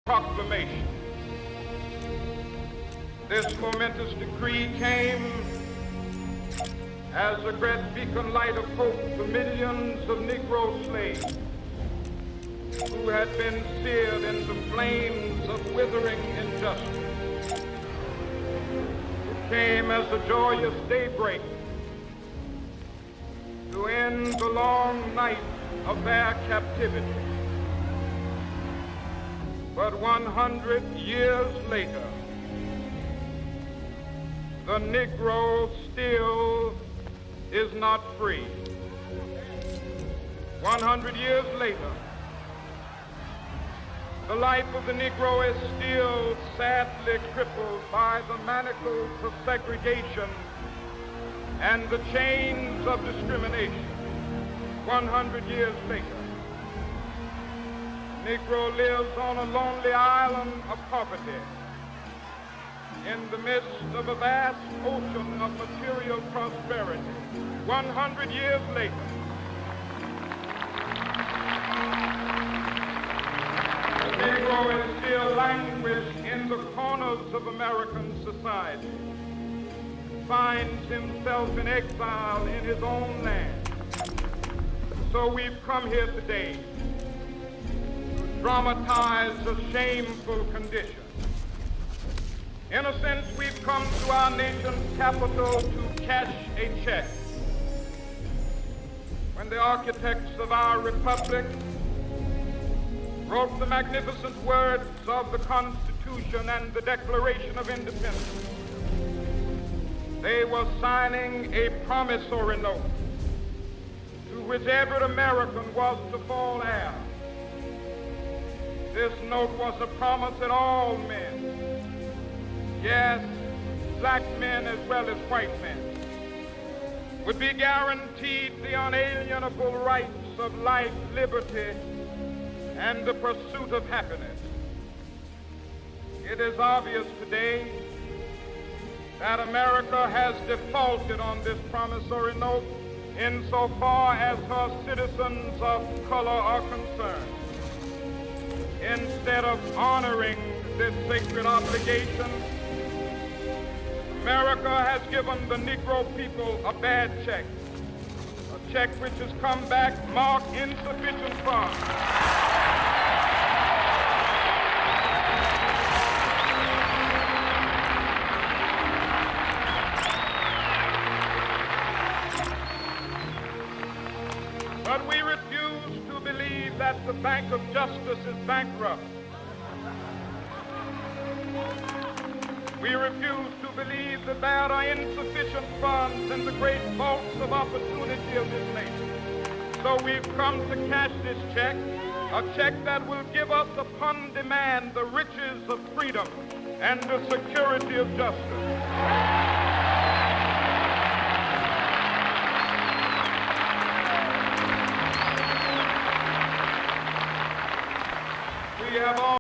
proclamation. This momentous decree came as a great beacon light of hope to millions of Negro slaves who had been seared in the flames of withering injustice. It came as a joyous daybreak to end the long night of their captivity. But 100 years later, the Negro still is not free. 100 years later, the life of the Negro is still sadly crippled by the manacles of segregation and the chains of discrimination. 100 years later, Negro lives on a lonely island of poverty in the midst of a vast ocean of material prosperity. 100 years later, the Negro is still languished in the corners of American society, finds himself in exile in his own land. So we've come here today to dramatize a shameful condition. In a sense, we've come to our nation's capital to cash a check. When the architects of our republic wrote the magnificent words of the Constitution and the Declaration of Independence, they were signing a promissory note to which every American was to fall heir. This note was a promise that all men, yes, black men as well as white men, would be guaranteed the unalienable rights of life, liberty, and the pursuit of happiness. It is obvious today that America has defaulted on this promissory note insofar as her citizens of color are concerned. Instead of honoring this sacred obligation, America has given the Negro people a bad check, a check which has come back marked insufficient funds. But we refuse to believe that the Bank of Justice is bankrupt. We refuse to believe that there are insufficient funds in the great vaults of opportunity of this nation. So we've come to cash this check, a check that will give us upon demand the riches of freedom and the security of justice.